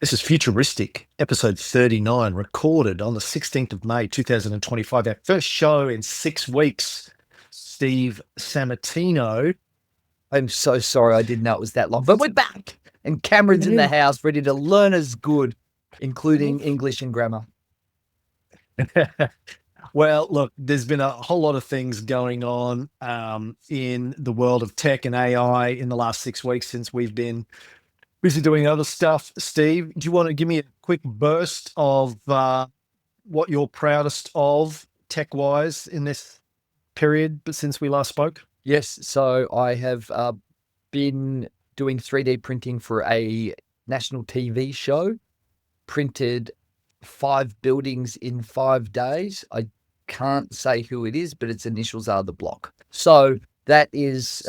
This is Futuristic, episode 39, recorded on the 16th of May, 2025. Our first show in 6 weeks. Steve Samatino. I'm so sorry I didn't know it was that long, but we're back. And Cameron's in the house ready to learn us good, including English and grammar. Well, look, there's been a whole lot of things going on in the world of tech and AI in the last 6 weeks since we've been busy doing other stuff. Steve, do you want to give me a quick burst of what you're proudest of tech-wise in this period since we last spoke? Yes, so I have been doing 3D printing for a national TV show, printed 5 buildings in 5 days. I can't say who it is, but its initials are the block. So that is...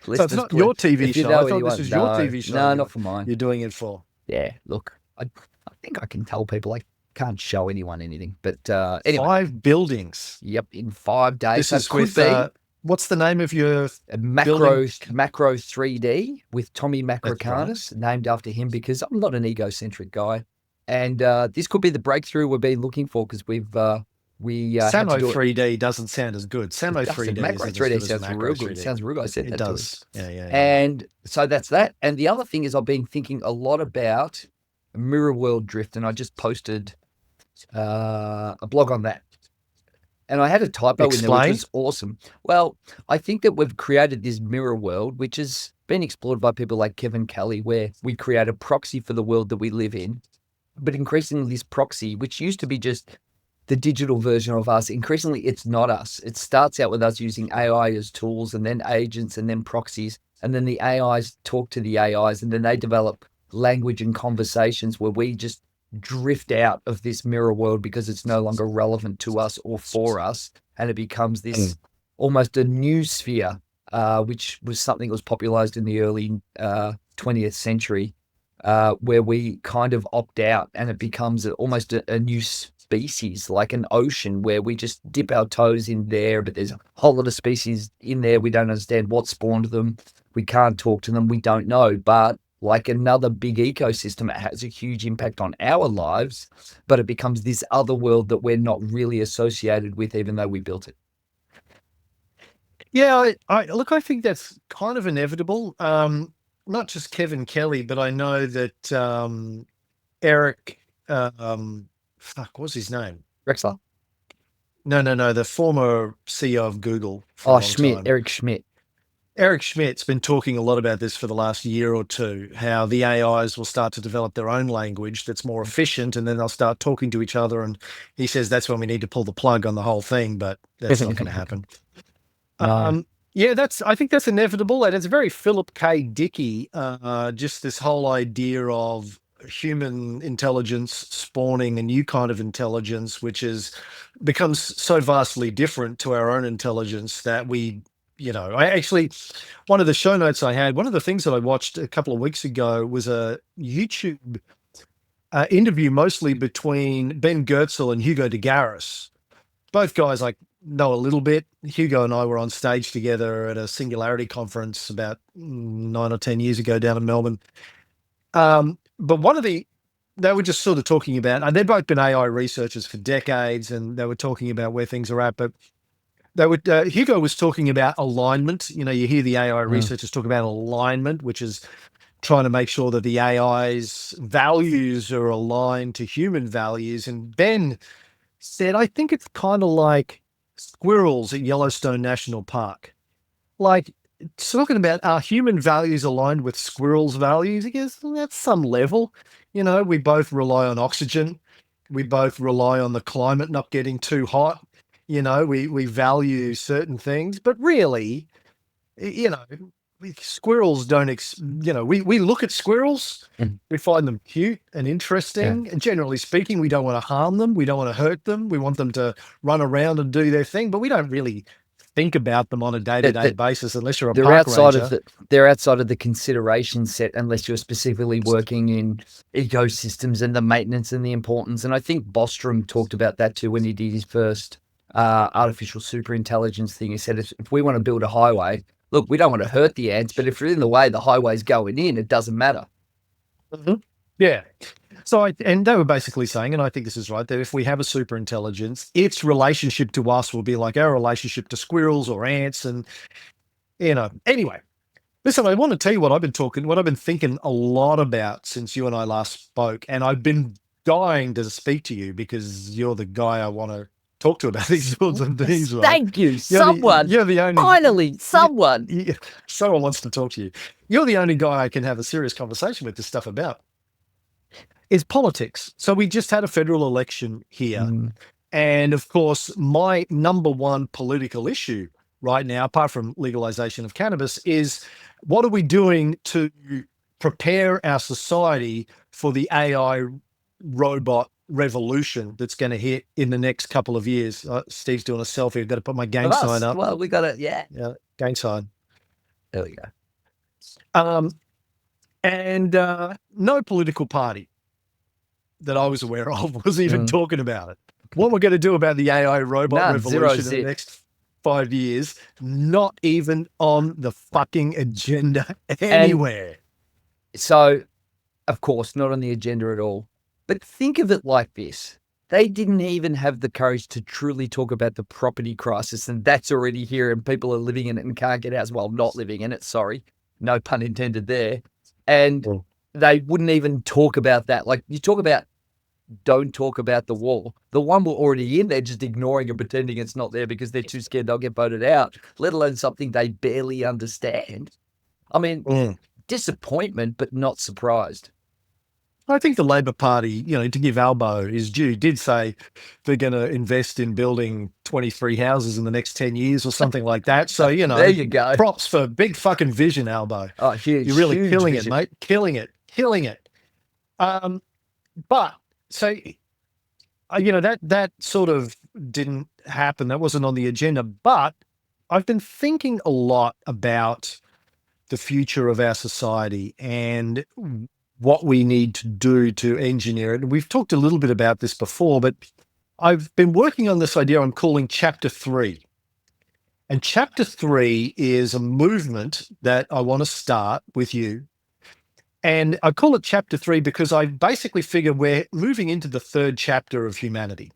So it's not your TV show. I thought this was your TV show. No, not for mine. You're doing it for. Yeah, look, I think I can tell people I can't show anyone anything. But anyway. 5 buildings. Yep, in 5 days. This is with, what's the name of your Macro 3D with Tommy Macrocanis, named after him because I'm not an egocentric guy. And this could be the breakthrough we've been looking for because Samo 3D doesn't sound as good. Samo 3D Macro 3D sounds real good. It sounds real good. I said it that does. To Yeah. And so that's that. And the other thing is I've been thinking a lot about mirror world drift, and I just posted a blog on that. And I had a typo in there, which was awesome. Well, I think that we've created this mirror world, which has been explored by people like Kevin Kelly, where we create a proxy for the world that we live in. But increasingly, this proxy, which used to be just the digital version of us, increasingly it's not us. It starts out with us using AI as tools, and then agents, and then proxies, and then the AIs talk to the AIs, and then they develop language and conversations where we just drift out of this mirror world because it's no longer relevant to us or for us, and it becomes this almost a new sphere, which was something that was popularized in the early 20th century, where we kind of opt out, and it becomes almost a new species, like an ocean where we just dip our toes in there, but there's a whole lot of species in there. We don't understand what spawned them. We can't talk to them. We don't know. But like another big ecosystem, it has a huge impact on our lives, but it becomes this other world that we're not really associated with, even though we built it. Yeah, I think that's kind of inevitable. Not just Kevin Kelly, but I know that Eric, what's his name? Rexler? No, the former CEO of Google. Schmidt, Eric Schmidt. Eric Schmidt's been talking a lot about this for the last year or two, how the AIs will start to develop their own language that's more efficient, and then they'll start talking to each other. And he says that's when we need to pull the plug on the whole thing, but that's not going to happen. No. I think that's inevitable. And it's very Philip K. Dickey, just this whole idea of human intelligence spawning a new kind of intelligence, which becomes so vastly different to our own intelligence that one of the show notes I had, one of the things that I watched a couple of weeks ago was a YouTube interview mostly between Ben Goertzel and Hugo de Garis. Both guys I know a little bit. Hugo and I were on stage together at a Singularity conference about 9 or 10 years ago down in Melbourne. But they were just sort of talking about, and they've both been AI researchers for decades, and they were talking about where things are at, but Hugo was talking about alignment. You hear the AI researchers talk about alignment, which is trying to make sure that the AI's values are aligned to human values. And Ben said, I think it's kind of like squirrels at Yellowstone National Park. Like, talking about are human values aligned with squirrels' values? He goes, at some level. We both rely on oxygen. We both rely on the climate not getting too hot. We value certain things, but really, squirrels don't, we look at squirrels, we find them cute and interesting. Yeah. And generally speaking, we don't want to harm them. We don't want to hurt them. We want them to run around and do their thing, but we don't really think about them on a day-to-day basis unless you're a park ranger. They're outside of the consideration set unless you're specifically working in ecosystems and the maintenance and the importance. And I think Bostrom talked about that too when he did his first artificial superintelligence thing. He said, if we want to build a highway, look, we don't want to hurt the ants, but if you're in the way the highway's going in, it doesn't matter. Mhm. Yeah. And they were basically saying, and I think this is right, that if we have a super intelligence, its relationship to us will be like our relationship to squirrels or ants. And, anyway, listen, I want to tell you what I've been thinking a lot about since you and I last spoke. And I've been dying to speak to you because you're the guy I want to talk to about these sorts of things, right? Thank you, someone. You're the only, Finally, someone. someone wants to talk to you. You're the only guy I can have a serious conversation with this stuff about. Is politics. So we just had a federal election here. Mm. And of course, my number one political issue right now, apart from legalization of cannabis, is what are we doing to prepare our society for the AI robot revolution that's going to hit in the next couple of years? Steve's doing a selfie. I've got to put my gang sign up. Well, we got it. Yeah. Gang sign. There we go. And no political party that I was aware of was even talking about it. What we're going to do about the AI robot revolution in the next 5 years, not even on the fucking agenda anywhere. So, of course, not on the agenda at all. But think of it like this. They didn't even have the courage to truly talk about the property crisis, and that's already here, and people are living in it and can't get out. Well, not living in it, sorry. No pun intended there. And they wouldn't even talk about that. Like, you talk about don't talk about the war. The one we're already in, they're just ignoring and pretending it's not there because they're too scared they'll get voted out, let alone something they barely understand. I mean, disappointment, but not surprised. I think the Labor Party, to give Albo his due, did say they're going to invest in building 23 houses in the next 10 years or something like that. So, there you go. Props for big fucking vision, Albo. Oh, huge. You're really killing vision. it, mate. Killing it. But so, that sort of didn't happen. That wasn't on the agenda. But I've been thinking a lot about the future of our society and what we need to do to engineer it. And we've talked a little bit about this before, but I've been working on this idea I'm calling Chapter 3. And Chapter 3 is a movement that I want to start with you. And I call it Chapter 3 because I basically figure we're moving into the third chapter of humanity.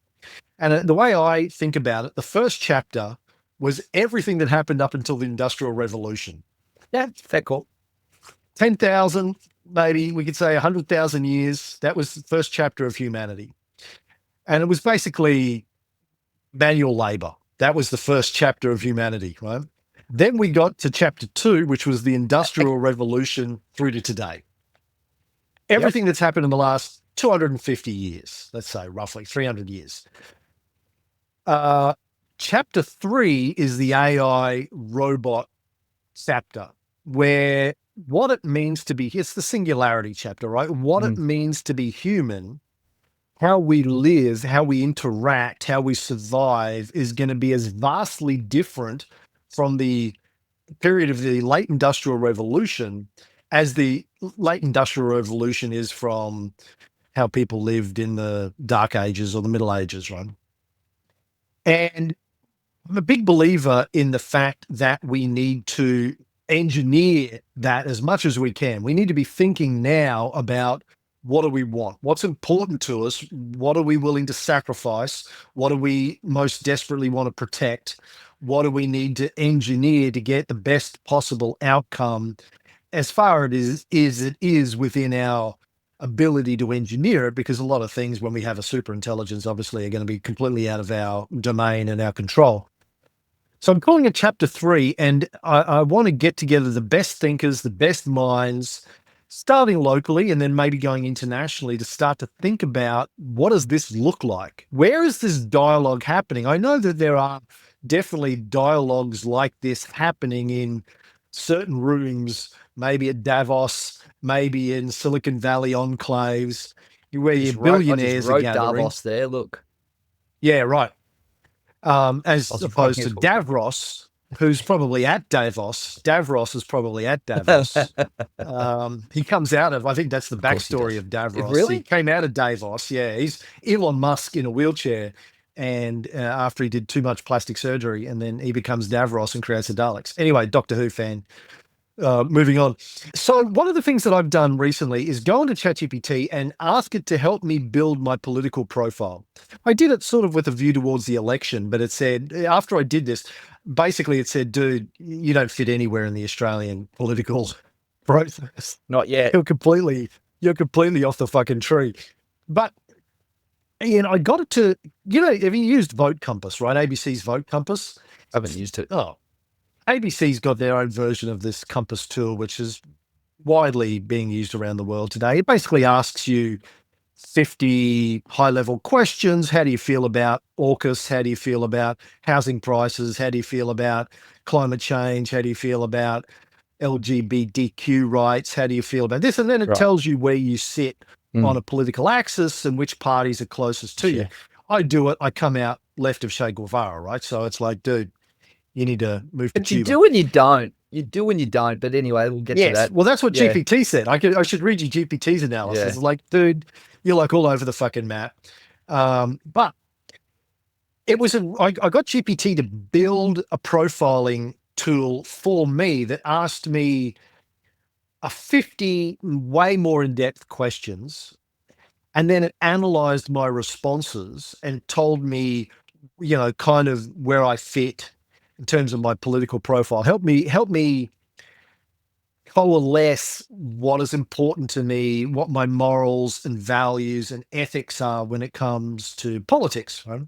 And the way I think about it, the first chapter was everything that happened up until the Industrial Revolution. Yeah, fair call. 10,000, maybe we could say 100,000 years. That was the first chapter of humanity. And it was basically manual labor. That was the first chapter of humanity, right? Then we got to Chapter 2, which was the Industrial Revolution through to today. Everything that's happened in the last 250 years, let's say roughly 300 years. Chapter 3 is the AI robot chapter, where what it means to be, it's the singularity chapter, right? What it means to be human, how we live, how we interact, how we survive is going to be as vastly different from the period of the late Industrial Revolution as the late Industrial Revolution is from how people lived in the Dark Ages or the Middle Ages, right? And I'm a big believer in the fact that we need to engineer that as much as we can. We need to be thinking now about what do we want? What's important to us? What are we willing to sacrifice? What do we most desperately want to protect? What do we need to engineer to get the best possible outcome as far as it is within our ability to engineer it? Because a lot of things when we have a super intelligence obviously are going to be completely out of our domain and our control. So I'm calling it Chapter 3, and I want to get together the best thinkers, the best minds, starting locally and then maybe going internationally to start to think about what does this look like? Where is this dialogue happening? I know that there are definitely dialogues like this happening in certain rooms, maybe at Davos, maybe in Silicon Valley enclaves, where your billionaires are gathering. Davos there, look. Yeah, right. As opposed to Davros, who's probably at Davos. Davros is probably at Davos. He comes out of, I think that's the backstory of Davros. Really? He came out of Davos. Yeah, he's Elon Musk in a wheelchair. And after he did too much plastic surgery, and then he becomes Davros and creates the Daleks. Anyway, Doctor Who fan. moving on. So one of the things that I've done recently is go into ChatGPT and ask it to help me build my political profile. I did it sort of with a view towards the election, but it said, after I did this, basically it said, dude, you don't fit anywhere in the Australian political process. Not yet. You're completely off the fucking tree. But I got it to, have you used Vote Compass, right? ABC's Vote Compass. I haven't used it. Oh, ABC's got their own version of this Compass tool, which is widely being used around the world today. It basically asks you 50 high-level questions. How do you feel about AUKUS? How do you feel about housing prices? How do you feel about climate change? How do you feel about LGBTQ rights? How do you feel about this? And then it tells you where you sit on a political axis and which parties are closest to you. I do it. I come out left of Che Guevara, right? So it's like, dude, you need to move to Cuba. You do and you don't. You do and you don't. But anyway, we'll get to that. Well, that's what GPT said. I should read you GPT's analysis. It's like, dude, you're like all over the fucking map. But it was I got GPT to build a profiling tool for me that asked me a 50 way more in-depth questions, and then it analyzed my responses and told me, kind of where I fit in terms of my political profile. Help me coalesce what is important to me, what my morals and values and ethics are when it comes to politics. Right?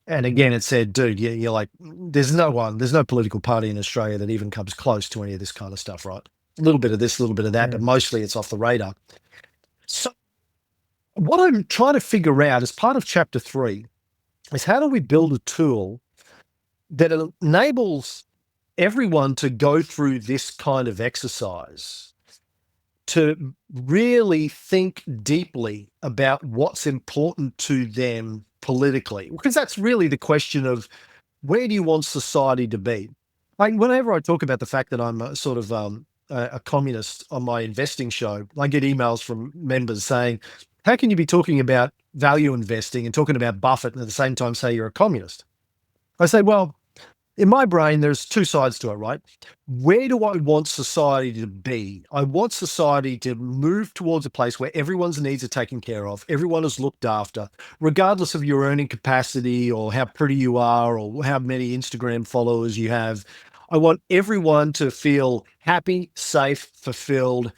And again, it said, dude, you're like, there's no political party in Australia that even comes close to any of this kind of stuff, right? A little bit of this, a little bit of that, but mostly it's off the radar. So what I'm trying to figure out as part of chapter 3 is how do we build a tool that enables everyone to go through this kind of exercise, to really think deeply about what's important to them politically, because that's really the question of where do you want society to be? Like whenever I talk about the fact that I'm a sort of a communist on my investing show, I get emails from members saying, how can you be talking about value investing and talking about Buffett and at the same time say you're a communist? I say, well, in my brain, there's two sides to it, right? Where do I want society to be? I want society to move towards a place where everyone's needs are taken care of, everyone is looked after, regardless of your earning capacity or how pretty you are or how many Instagram followers you have. I want everyone to feel happy, safe, fulfilled,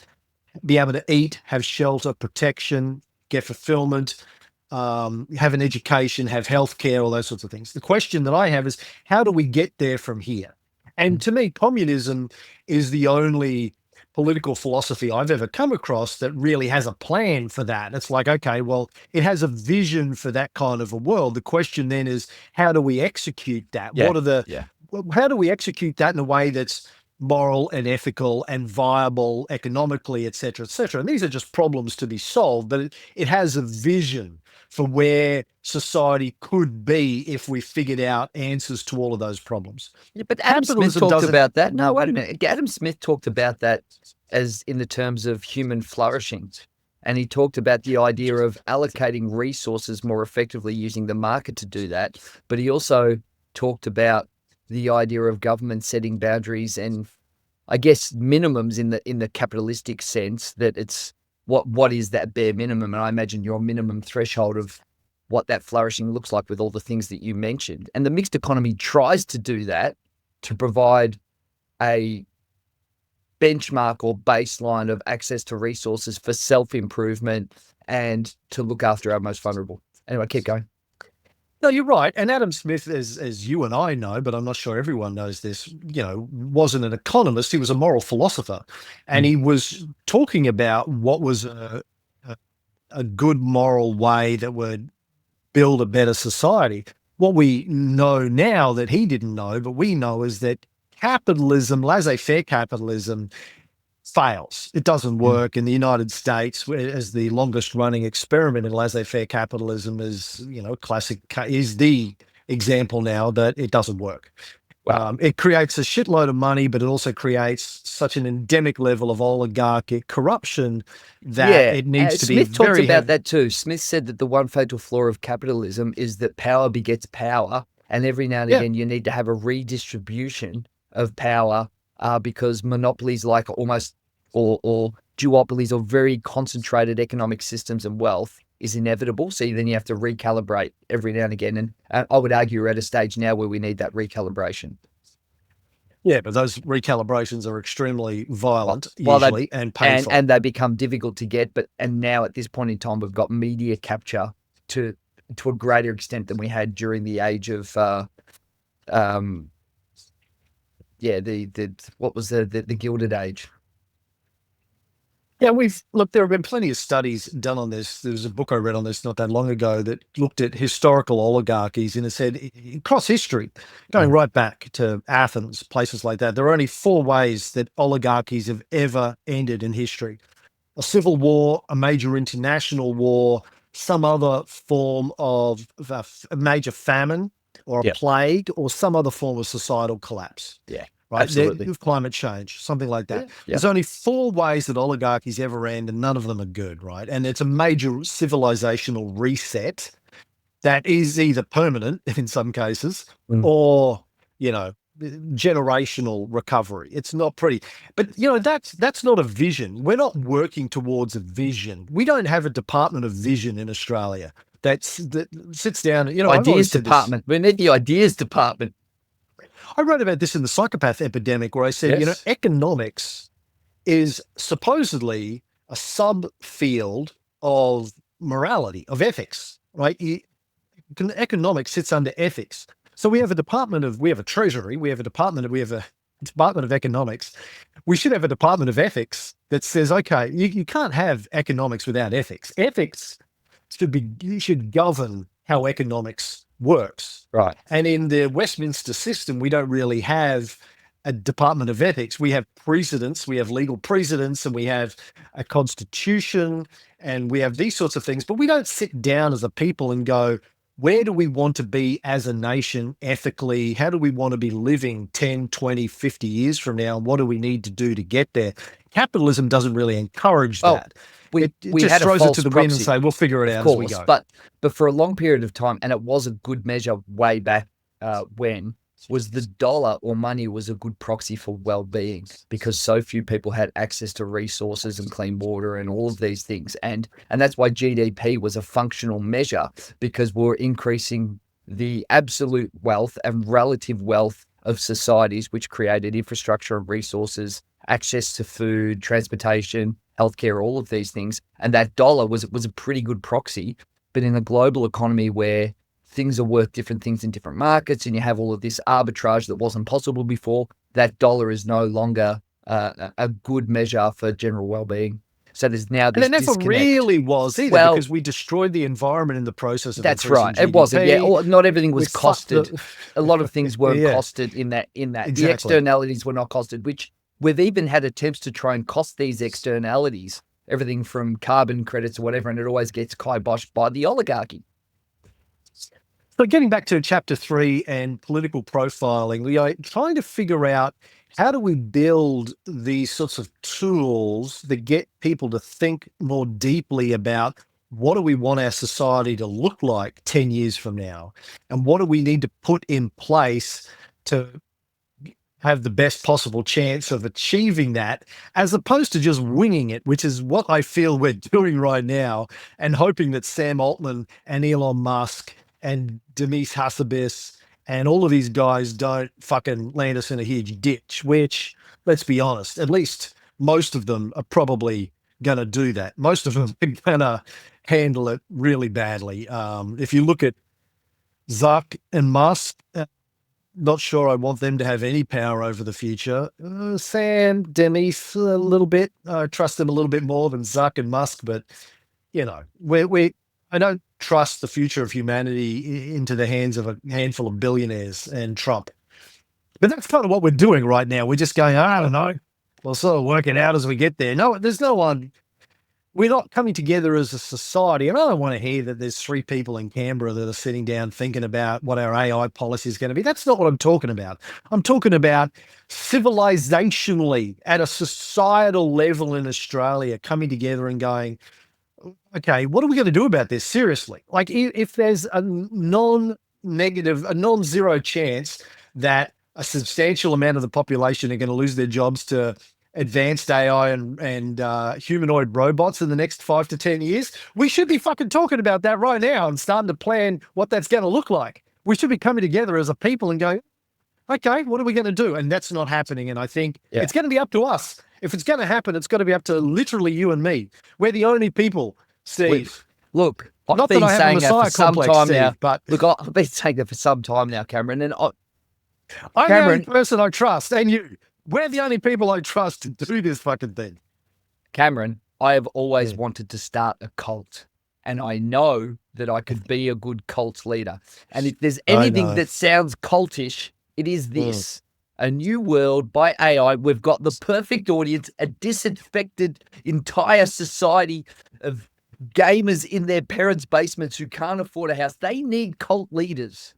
be able to eat, have shelter, protection, get fulfillment, have an education, have healthcare, all those sorts of things. The question that I have is, how do we get there from here? And to me, communism is the only political philosophy I've ever come across that really has a plan for that. It's like, okay, well, it has a vision for that kind of a world. The question then is, how do we execute that? How do we execute that in a way that's moral and ethical and viable economically, et cetera, et cetera? And these are just problems to be solved, but it has a vision for where society could be if we figured out answers to all of those problems. Yeah, but Adam Smith talked about that. No, wait a minute. Adam Smith talked about that as in the terms of human flourishing. And he talked about the idea of allocating resources more effectively using the market to do that. But he also talked about the idea of government setting boundaries and, I guess, minimums in the capitalistic sense, that it's what is that bare minimum? And I imagine your minimum threshold of what that flourishing looks like with all the things that you mentioned. And the mixed economy tries to do that, to provide a benchmark or baseline of access to resources for self-improvement and to look after our most vulnerable. Anyway, keep going. No, you're right. And Adam Smith, as you and I know, but I'm not sure everyone knows this, wasn't an economist. He was a moral philosopher. And he was talking about what was a good moral way that would build a better society. What we know now that he didn't know, but we know, is that capitalism, laissez-faire capitalism, fails. It doesn't work. In the United States, as the longest running experiment in laissez-faire capitalism is, is the example now that it doesn't work. Wow. It creates a shitload of money, but it also creates such an endemic level of oligarchic corruption that it needs to be Smith talked about that too. Smith said that the one fatal flaw of capitalism is that power begets power. And every now and again, you need to have a redistribution of power because monopolies like almost or duopolies or very concentrated economic systems and wealth is inevitable. So then you have to recalibrate every now and again. And I would argue we're at a stage now where we need that recalibration. Yeah, but those recalibrations are extremely violent usually and painful. And they become difficult to get. And now at this point in time, we've got media capture to a greater extent than we had during the age of what was the Gilded Age. Yeah, there have been plenty of studies done on this. There was a book I read on this not that long ago that looked at historical oligarchies, and it said across history, going right back to Athens, places like that, there are only 4 ways that oligarchies have ever ended in history: a civil war, a major international war, some other form of a major famine or a plague, or some other form of societal collapse. Yeah. Right, absolutely. Of climate change, something like that. Yeah. There's only 4 ways that oligarchies ever end, and none of them are good, right? And it's a major civilizational reset that is either permanent in some cases or, generational recovery. It's not pretty. But, that's not a vision. We're not working towards a vision. We don't have a department of vision in Australia that sits down. Ideas department. We need the ideas department. I wrote about this in the psychopath epidemic, where I said, economics is supposedly a subfield of morality, of ethics, right? Economics sits under ethics. So we have a treasury, we have a department of economics. We should have a department of ethics that says, okay, you can't have economics without ethics. Ethics should govern how economics works. Right. And in the Westminster system, we don't really have a department of ethics. We have precedents, we have legal precedents, and we have a constitution, and we have these sorts of things. But we don't sit down as a people and go, where do we want to be as a nation ethically? How do we want to be living 10, 20, 50 years from now? And what do we need to do to get there? Capitalism doesn't really encourage that. We just had throws a it to the wind and say, we'll figure it out as we go. But for a long period of time, and it was a good measure way back when, was the dollar or money was a good proxy for well-being, because so few people had access to resources and clean water and all of these things. And that's why GDP was a functional measure, because we're increasing the absolute wealth and relative wealth of societies, which created infrastructure and resources, access to food, transportation, healthcare, all of these things. And that dollar was a pretty good proxy. But in a global economy where things are worth different things in different markets, and you have all of this arbitrage that wasn't possible before, that dollar is no longer a good measure for general well-being. So there's now this and it never disconnect. really was either, because we destroyed the environment in the process of that's increasing right. GDP. It wasn't. Yeah, not everything was costed. A lot of things weren't costed in that. Exactly. The externalities were not costed, which we've even had attempts to try and cost these externalities, everything from carbon credits or whatever, and it always gets kiboshed by the oligarchy. So getting back to chapter 3 and political profiling, we are trying to figure out, how do we build these sorts of tools that get people to think more deeply about what do we want our society to look like 10 years from now? And what do we need to put in place to have the best possible chance of achieving that, as opposed to just winging it, which is what I feel we're doing right now, and hoping that Sam Altman and Elon Musk and Demis Hassabis and all of these guys don't fucking land us in a huge ditch, which, let's be honest, at least most of them are probably going to do that. Most of them are going to handle it really badly. If you look at Zuck and Musk, not sure I want them to have any power over the future. Sam, Demis, a little bit. I trust them a little bit more than Zuck and Musk, but, I don't trust the future of humanity into the hands of a handful of billionaires and Trump. But that's kind of what we're doing right now. We're just going, I don't know, we'll sort of work it out as we get there. No, there's no one. We're not coming together as a society. And I don't want to hear that there's 3 people in Canberra that are sitting down thinking about what our AI policy is going to be. That's not what I'm talking about. I'm talking about civilizationally, at a societal level in Australia, coming together and going, okay, what are we going to do about this? Seriously. Like, if there's a non-zero chance that a substantial amount of the population are going to lose their jobs to advanced AI and humanoid robots in the next 5 to 10 years. We should be fucking talking about that right now and starting to plan what that's going to look like. We should be coming together as a people and going, okay, what are we going to do? And that's not happening. And I think it's going to be up to us. If it's going to happen, it's got to be up to literally you and me. We're the only people, Steve. Look, not that I have a Messiah complex, Steve, now, but look, I've been saying that for some time now, Cameron. And I'm the only person I trust, and you. We're the only people I trust to do this fucking thing. Cameron, I have always wanted to start a cult, and I know that I could be a good cult leader. And if there's anything that sounds cultish, it is this. A new world by AI. We've got the perfect audience, a disaffected entire society of gamers in their parents' basements who can't afford a house. They need cult leaders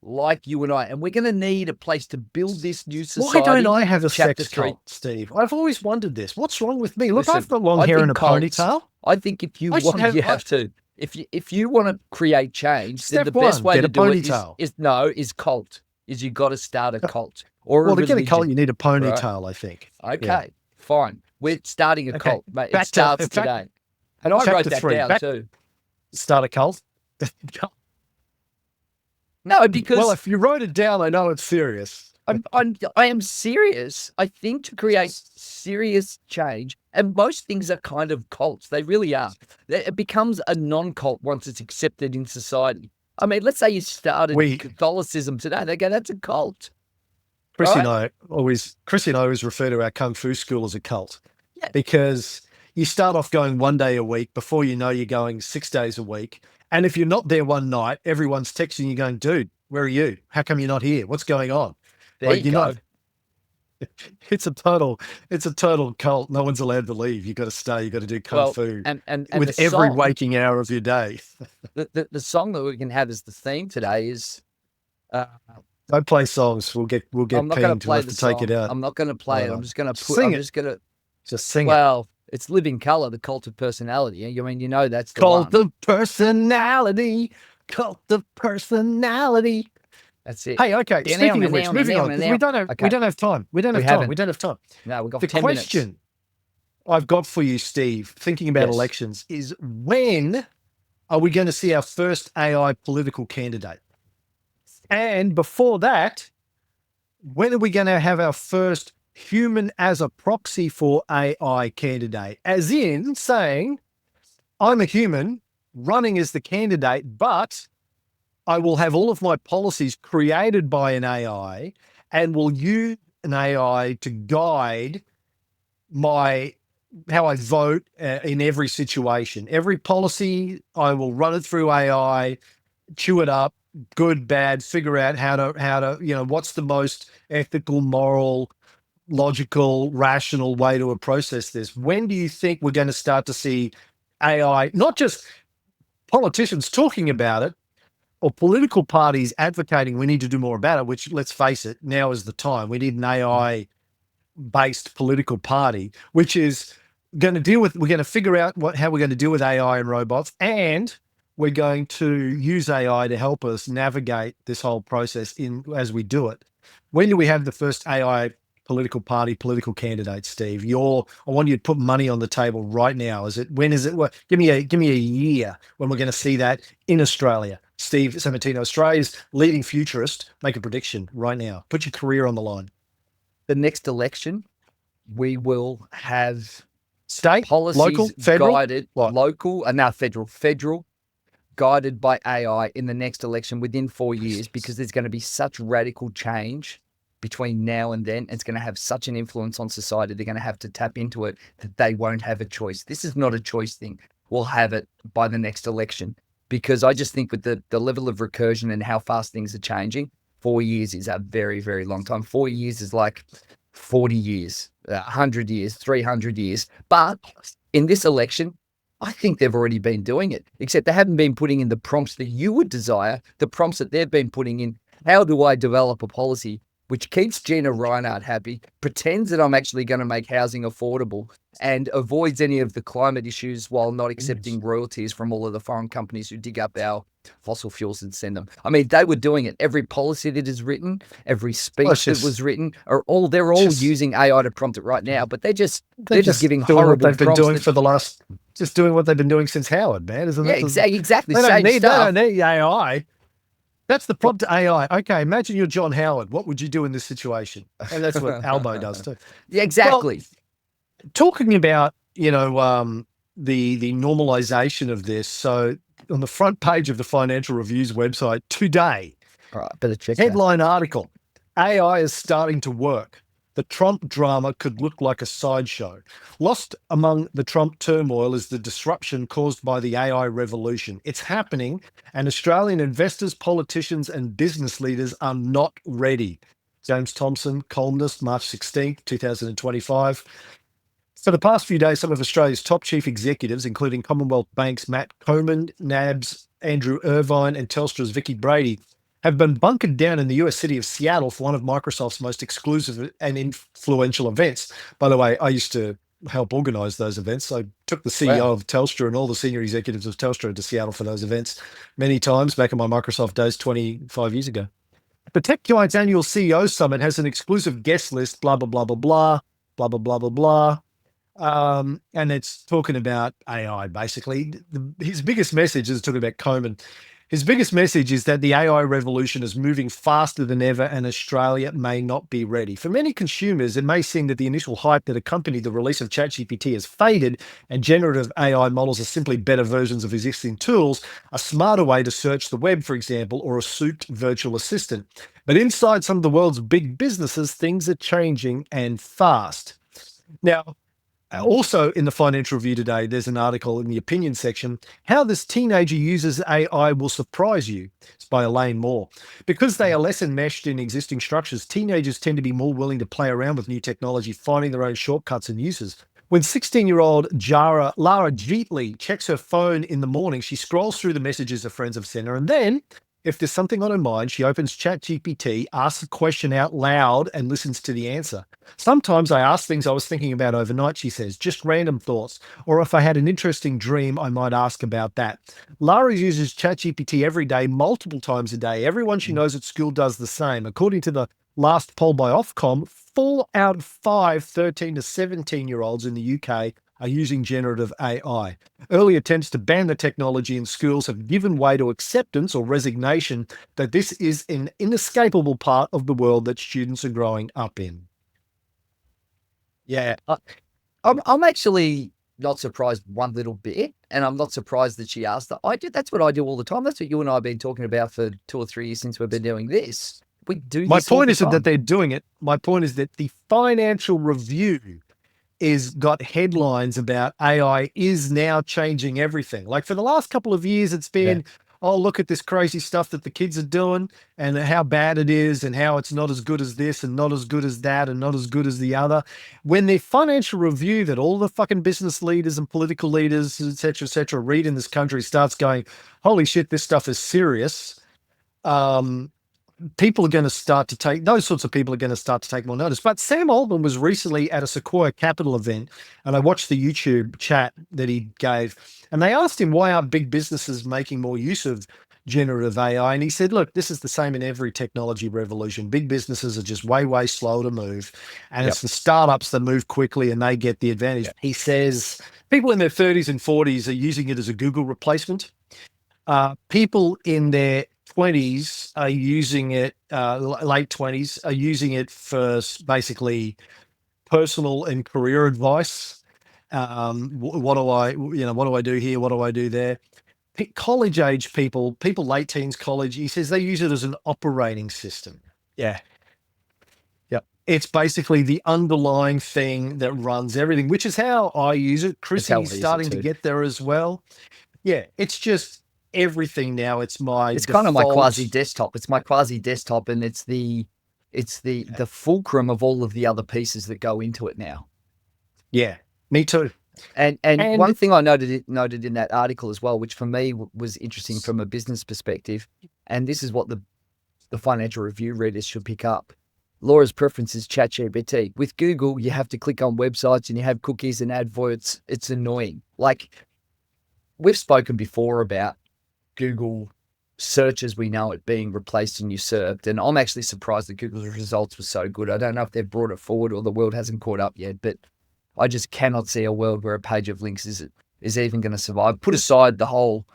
like you and I, and we're going to need a place to build this new society. Why don't I have a Chapter sex 3. cult, Steve? I've always wondered this. What's wrong with me? Look, Listen, I've got long hair and a ponytail. I think if you want, you have to. If you want to create change, then the Step best one, way get to a do it ponytail. is cult. Is you got to start a cult or Well, a to get a cult, religion. you need a ponytail, I think. Okay, fine. We're starting a cult, mate. Back It starts to- today. And I wrote chapter that 3. down too. Start a cult? No, because Well, if you wrote it down, I know it's serious. I am serious. I think to create serious change, and most things are kind of cults. They really are. It becomes a non-cult once it's accepted in society. I mean, let's say you started Catholicism today. They go, that's a cult. Chrissy and I always refer to our Kung Fu school as a cult because you start off going 1 day a week. Before you know, you're going 6 days a week. And if you're not there one night, everyone's texting you going, dude, where are you? How come you're not here? What's going on? There you go. It's a total cult. No one's allowed to leave. You got to stay. You got to do Kung Fu and with every waking hour of your day. The song that we can have as the theme today is don't play songs. We'll get I'm not going pinged. We'll have to take it out. I'm not going to play it. I'm just going to put. Sing I'm just going to just sing it. Well, it's Living Colour, the cult of personality. I mean, you know that's the Cult one. of personality. Cult of personality. That's it. Hey, okay. Speaking of which, moving on. 'Cause we don't have time. We don't have time. No, we've got the 10 question minutes. I've got for you, Steve, thinking about elections, is when are we going to see our first AI political candidate? And before that, when are we going to have our first human as a proxy for AI candidate? As in saying, I'm a human running as the candidate, but I will have all of my policies created by an AI and will use an AI to guide how I vote in every situation. Every policy, I will run it through AI, chew it up, good, bad, figure out how to, what's the most ethical, moral, logical, rational way to process this. When do you think we're going to start to see AI, not just politicians talking about it, or political parties advocating we need to do more about it, which, let's face it, now is the time. We need an AI-based political party, which is going to we're going to figure out how we're going to deal with AI and robots, and we're going to use AI to help us navigate this whole process as we do it. When do we have the first AI political party, political candidate, Steve? I want you to put money on the table right now. When is it? Well, give me a year when we're going to see that in Australia. Steve Sammartino, Australia's leading futurist, make a prediction right now. Put your career on the line. The next election, we will have state, policies local, federal, guided, federal, guided by AI in the next election within 4 years, because there's going to be such radical change between now and then. It's going to have such an influence on society. They're going to have to tap into it that they won't have a choice. This is not a choice thing. We'll have it by the next election, because I just think with the level of recursion and how fast things are changing, 4 years is a very, very long time. 4 years is like 40 years, 100 years, 300 years. But in this election, I think they've already been doing it, except they haven't been putting in the prompts that you would desire, the prompts that they've been putting in. How do I develop a policy which keeps Gina Reinhardt happy, pretends that I'm actually going to make housing affordable, and avoids any of the climate issues while not accepting royalties from all of the foreign companies who dig up our fossil fuels and send them. I mean, they were doing it. Every policy that is written, every speech that was written, they're all using AI to prompt it right now, but they're just giving doing horrible what they've been doing prompts for the last, just doing what they've been doing since Howard, man, isn't yeah, it? exactly. They Same they stuff. don't need AI. That's the prompt to AI. Okay, imagine you're John Howard. What would you do in this situation? And that's what Albo does too. Yeah, exactly. Well, talking about, the normalization of this. So on the front page of the Financial Review's website today, all right, better check headline article, AI is starting to work. The Trump drama could look like a sideshow. Lost among the Trump turmoil is the disruption caused by the AI revolution. It's happening, and Australian investors, politicians, and business leaders are not ready. James Thompson, columnist, March 16th, 2025. For the past few days, some of Australia's top chief executives, including Commonwealth Bank's Matt Coman, NAB's Andrew Irvine, and Telstra's Vicky Brady, have been bunkered down in the US city of Seattle for one of Microsoft's most exclusive and influential events. By the way, I used to help organize those events. I took the CEO of Telstra and all the senior executives of Telstra to Seattle for those events many times back in my Microsoft days 25 years ago. The Tech Giant's annual CEO Summit has an exclusive guest list, blah, blah, blah, blah, blah, blah, blah, blah, blah, blah. And it's talking about AI, basically. His biggest message is talking about Coman. His biggest message is that the AI revolution is moving faster than ever and Australia may not be ready. For many consumers, it may seem that the initial hype that accompanied the release of ChatGPT has faded and generative AI models are simply better versions of existing tools, a smarter way to search the web, for example, or a souped virtual assistant. But inside some of the world's big businesses, things are changing and fast. Now, also in the Financial Review today, there's an article in the opinion section, How This Teenager Uses AI Will Surprise You. It's by Elaine Moore. Because they are less enmeshed in existing structures, teenagers tend to be more willing to play around with new technology, finding their own shortcuts and uses. When 16-year-old Lara Jeatley checks her phone in the morning, she scrolls through the messages her friends have sent her, and then, if there's something on her mind, she opens ChatGPT, asks a question out loud, and listens to the answer. Sometimes I ask things I was thinking about overnight, she says, just random thoughts. Or if I had an interesting dream, I might ask about that. Lara uses ChatGPT every day, multiple times a day. Everyone she knows at school does the same. According to the last poll by Ofcom, 4 out of 5 13 to 17-year-olds in the UK are using generative AI. Early attempts to ban the technology in schools have given way to acceptance or resignation that this is an inescapable part of the world that students are growing up in. Yeah, I'm actually not surprised one little bit, and I'm not surprised that she asked that. That's what I do all the time. That's what you and I have been talking about for 2 or 3 years since we've been doing this. We do this My point isn't that they're doing it. My point is that the Financial Review is got headlines about AI is now changing everything. Like for the last couple of years, it's been, oh, look at this crazy stuff that the kids are doing and how bad it is and how it's not as good as this and not as good as that and not as good as the other. When the Financial Review that all the fucking business leaders and political leaders, et cetera, read in this country starts going, holy shit, this stuff is serious. People are going to start to take, those sorts of people are going to start to take more notice. But Sam Altman was recently at a Sequoia Capital event, and I watched the YouTube chat that he gave, and they asked him why aren't big businesses making more use of generative AI? And he said, look, this is the same in every technology revolution. Big businesses are just way, way slow to move, and it's the startups that move quickly and they get the advantage. He says people in their 30s and 40s are using it as a Google replacement. People in their 20s are using it, late 20s are using it for basically personal and career advice. What do I do here? What do I do there? College age people late teens, college, he says they use it as an operating system. Yeah. Yep. It's basically the underlying thing that runs everything, which is how I use it. Chrissy's starting to get there as well. Yeah. It's just, everything now. It's kind of my quasi desktop. It's my quasi desktop, and it's the fulcrum of all of the other pieces that go into it now. Yeah, me too. And one thing I noted in that article as well, which for me was interesting from a business perspective, and this is what the Financial Review readers should pick up. Laura's preference is ChatGPT. With Google, you have to click on websites and you have cookies and adverts. It's annoying. Like, we've spoken before about Google search as we know it being replaced and usurped. And I'm actually surprised that Google's results were so good. I don't know if they've brought it forward or the world hasn't caught up yet, but I just cannot see a world where a page of links is even going to survive. Put aside the whole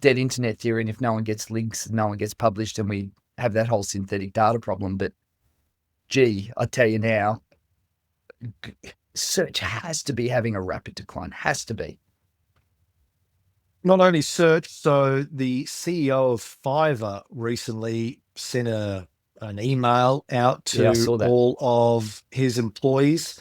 dead internet theory, and if no one gets links, no one gets published, and we have that whole synthetic data problem. But gee, I tell you now, search has to be having a rapid decline. Has to be. Not only search, so the CEO of Fiverr recently sent an email out to all of his employees.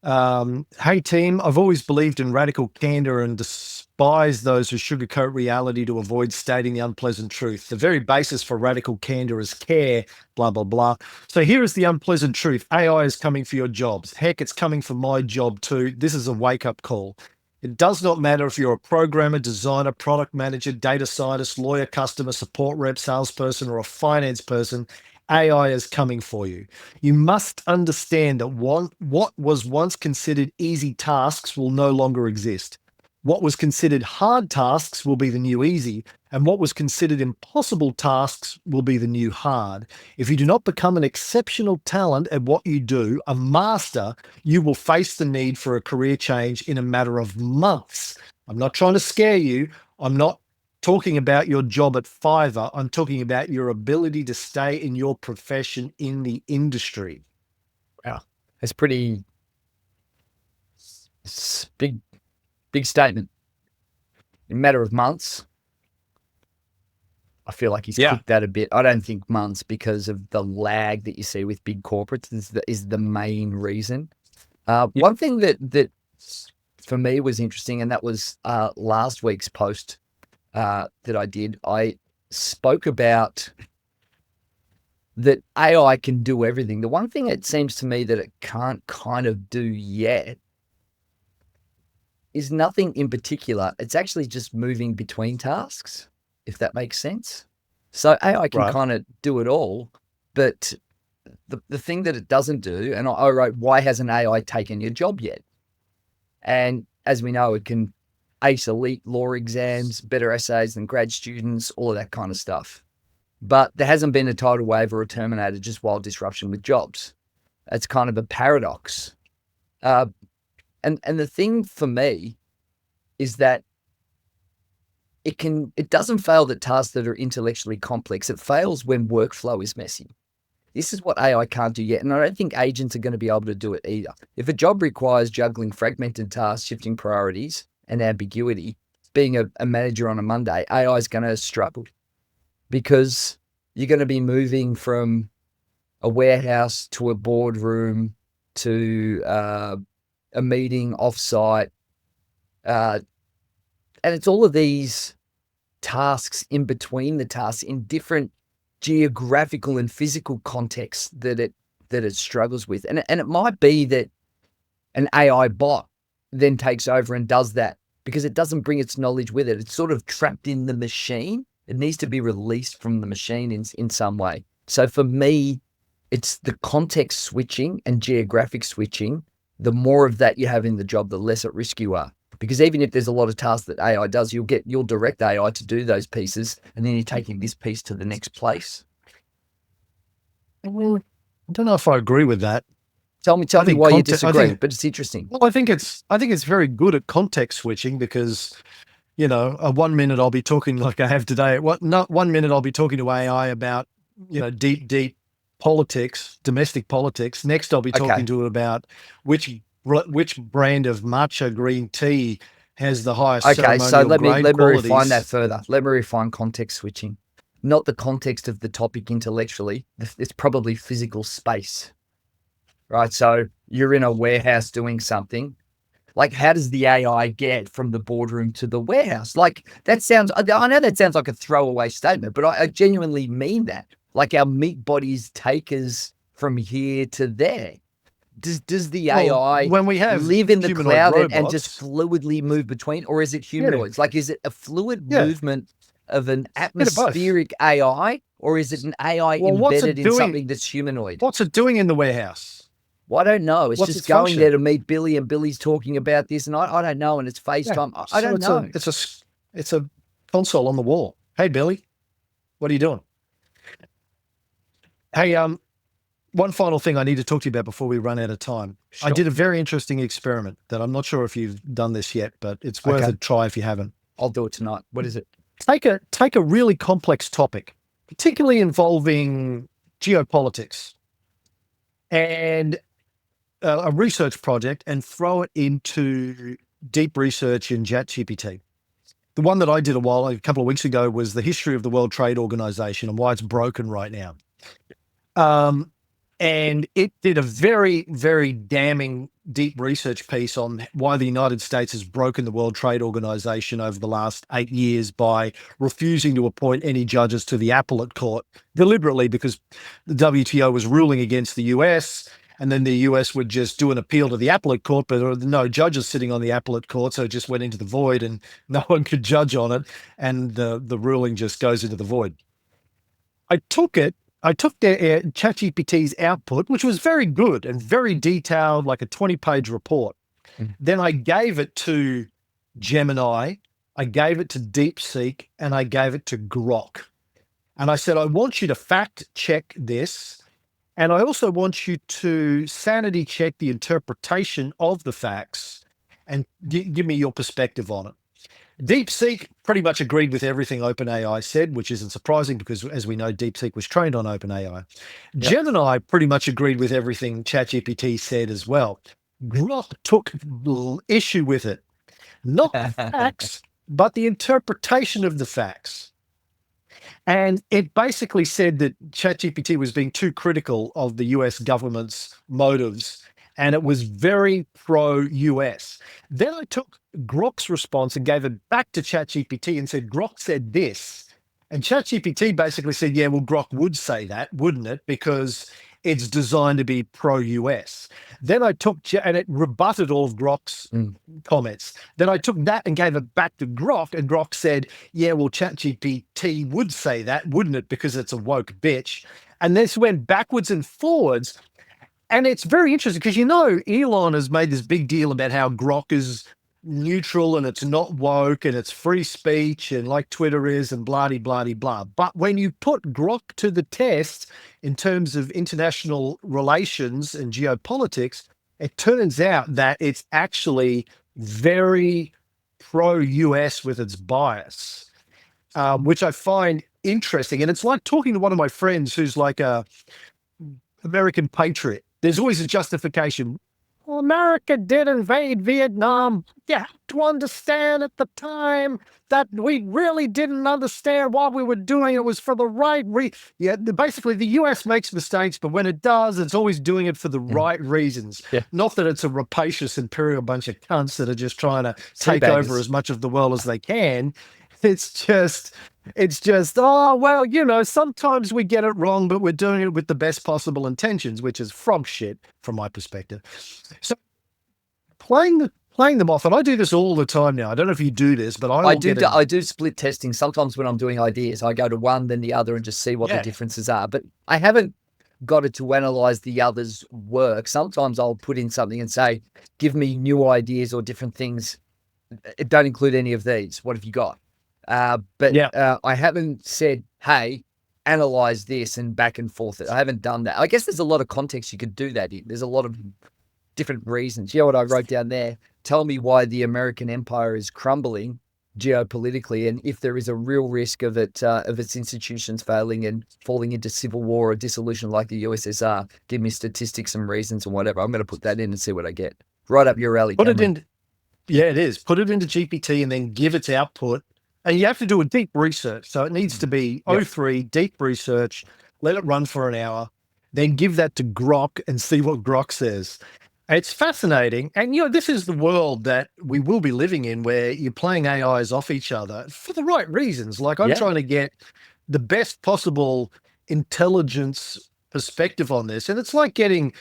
Hey team, I've always believed in radical candor and despise those who sugarcoat reality to avoid stating the unpleasant truth. The very basis for radical candor is care, blah, blah, blah. So here is the unpleasant truth. AI is coming for your jobs. Heck, it's coming for my job too. This is a wake-up call. It does not matter if you're a programmer, designer, product manager, data scientist, lawyer, customer support rep, salesperson, or a finance person. AI is coming for you. You must understand that what was once considered easy tasks will no longer exist. What was considered hard tasks will be the new easy, and what was considered impossible tasks will be the new hard. If you do not become an exceptional talent at what you do, a master, you will face the need for a career change in a matter of months. I'm not trying to scare you. I'm not talking about your job at Fiverr. I'm talking about your ability to stay in your profession in the industry. Wow. It's pretty big statement. In a matter of months, I feel like he's cooked that a bit. I don't think months, because of the lag that you see with big corporates is the main reason. One thing that for me was interesting, and that was last week's post that I did. I spoke about that AI can do everything. The one thing it seems to me that it can't kind of do yet is nothing in particular. It's actually just moving between tasks, if that makes sense. So AI can kind of do it all, but the thing that it doesn't do, and I wrote, why hasn't AI taken your job yet? And as we know, it can ace elite law exams, better essays than grad students, all of that kind of stuff. But there hasn't been a tidal wave or a terminator, just wild disruption with jobs. It's kind of a paradox. And the thing for me is that it doesn't fail at tasks that are intellectually complex. It fails when workflow is messy. This is what AI can't do yet, and I don't think agents are going to be able to do it either. If a job requires juggling fragmented tasks, shifting priorities, and ambiguity, being a manager on a Monday, AI is going to struggle, because you're going to be moving from a warehouse to a boardroom to a meeting offsite. And it's all of these tasks in between the tasks in different geographical and physical contexts that it struggles with. And it might be that an AI bot then takes over and does that, because it doesn't bring its knowledge with it. It's sort of trapped in the machine. It needs to be released from the machine in some way. So for me, it's the context switching and geographic switching. The more of that you have in the job, the less at risk you are. Because even if there's a lot of tasks that AI does, you'll direct AI to do those pieces, and then you're taking this piece to the next place. Well, I don't know if I agree with that. Tell me why you disagree, but it's interesting. Well, I think it's very good at context switching, because, you know, 1 minute I'll be talking like I have today. 1 minute I'll be talking to AI about, you know, deep politics, domestic politics. Next, I'll be talking to it about which brand of matcha green tea has the highest ceremonial so let me qualities. refine that further. Let me refine context switching. Not the context of the topic intellectually. It's probably physical space, right? So you're in a warehouse doing something. Like, how does the AI get from the boardroom to the warehouse? Like, I know that sounds like a throwaway statement, but I genuinely mean that. Like, our meat bodies take us from here to there. Does the AI when we have live in the cloud robots, and just fluidly move between, or is it humanoids? Like, is it a fluid movement of an Bit of both. atmospheric AI, or is it an AI Well, what's it embedded in doing- something that's humanoid? What's it doing in the warehouse? Well, I don't know. It's What's just its going function? there to meet Billy, and Billy's talking about this, and I don't know, and it's FaceTime. I don't know. It's a console on the wall. Hey, Billy, what are you doing? Hey, one final thing I need to talk to you about before we run out of time. I Sure. did a very interesting experiment that I'm not sure if you've done this yet, but it's worth Okay. a try if you haven't. I'll do it tonight. What is it? Take a really complex topic, particularly involving geopolitics, and a research project, and throw it into deep research in ChatGPT. The one that I did a couple of weeks ago was the history of the World Trade Organization and why it's broken right now. And it did a very, very damning deep research piece on why the United States has broken the World Trade Organization over the last 8 years by refusing to appoint any judges to the appellate court deliberately, because the WTO was ruling against the US, and then the US would just do an appeal to the appellate court, but there were no judges sitting on the appellate court, so it just went into the void and no one could judge on it, and the ruling just goes into the void. I took their ChatGPT's output, which was very good and very detailed, like a 20-page report. Then I gave it to Gemini, I gave it to DeepSeek, and I gave it to Grok. And I said, I want you to fact check this. And I also want you to sanity check the interpretation of the facts and give me your perspective on it. DeepSeek pretty much agreed with everything OpenAI said, which isn't surprising because, as we know, DeepSeek was trained on OpenAI. Yep. Gemini pretty much agreed with everything ChatGPT said as well. Grok took issue with it. Not the facts, but the interpretation of the facts. And it basically said that ChatGPT was being too critical of the US government's motives, and it was very pro-US. Then I took Grok's response and gave it back to ChatGPT and said, Grok said this. And ChatGPT basically said, yeah, well, Grok would say that, wouldn't it? Because it's designed to be pro-US. Then I took, and it rebutted all of Grok's comments. Then I took that and gave it back to Grok, and Grok said, yeah, well, ChatGPT would say that, wouldn't it? Because it's a woke bitch. And this went backwards and forwards. And it's very interesting because, Elon has made this big deal about how Grok is neutral and it's not woke and it's free speech and like Twitter is and blah. But when you put Grok to the test in terms of international relations and geopolitics, it turns out that it's actually very pro-US with its bias, which I find interesting. And it's like talking to one of my friends who's like a American patriot. There's always a justification. Well, America did invade Vietnam. You have to understand at the time that we really didn't understand what we were doing. It was for the right reason. Yeah, basically, the US makes mistakes, but when it does, it's always doing it for the right reasons. Yeah. Not that it's a rapacious imperial bunch of cunts that are just trying to take over as much of the world as they can. It's just, oh, well, sometimes we get it wrong, but we're doing it with the best possible intentions, which is frog shit from my perspective. So playing them off, and I do this all the time now. I don't know if you do this, but I do split testing. Sometimes when I'm doing ideas, I go to one, then the other, and just see what the differences are. But I haven't got it to analyze the other's work. Sometimes I'll put in something and say, give me new ideas or different things. It don't include any of these. What have you got? I haven't said, hey, analyze this and back and forth. I haven't done that. I guess there's a lot of context you could do that in. There's a lot of different reasons. You know what I wrote down there? Tell me why the American empire is crumbling geopolitically, and if there is a real risk of its institutions failing and falling into civil war or dissolution like the USSR. Give me statistics and reasons and whatever. I'm going to put that in and see what I get. Right up your alley. Put it in. Yeah, it is. Put it into GPT and then give its output. And you have to do a deep research. So it needs to be O3, deep research, let it run for an hour, then give that to Grok and see what Grok says. It's fascinating. And, this is the world that we will be living in, where you're playing AIs off each other for the right reasons. Like I'm trying to get the best possible intelligence perspective on this. And it's like having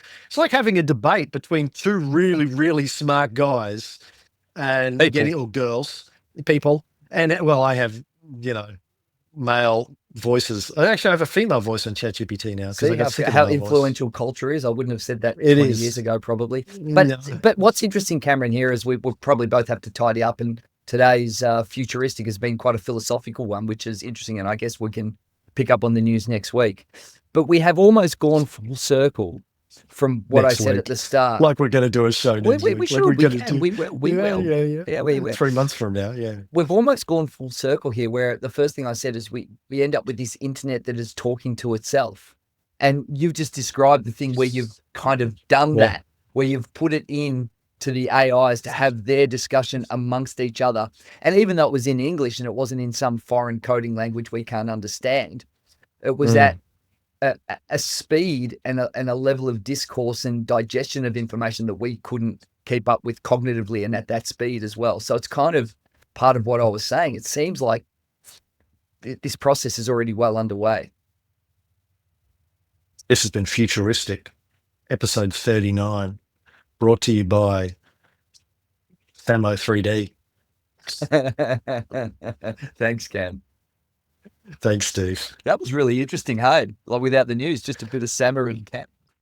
a debate between two really, really smart guys and or girls, people. And I have, male voices. I actually have a female voice on ChatGPT now because I See got sick of how male voice. influential culture is. I wouldn't have said that It 20 is. years ago, probably. No. But what's interesting, Cameron, here is we'll probably both have to tidy up. And today's futuristic has been quite a philosophical one, which is interesting. And I guess we can pick up on the news next week. But we have almost gone full circle from what Next I said week. at the start. Like we're going to do a show next we week. should. Like We can. We will. We will. Yeah. Yeah, we will. 3 months from now, yeah. We've almost gone full circle here, where the first thing I said is we end up with this internet that is talking to itself. And you've just described the thing where you've kind of done that, where you've put it in to the AIs to have their discussion amongst each other. And even though it was in English and it wasn't in some foreign coding language we can't understand, it was at a speed and a level of discourse and digestion of information that we couldn't keep up with cognitively and at that speed as well. So it's kind of part of what I was saying. It seems like this process is already well underway. This has been Futuristic, episode 39, brought to you by Famo 3D. Thanks, Cam. Thanks, Steve. That was really interesting, hey? Like without the news, just a bit of Sammer and Cam.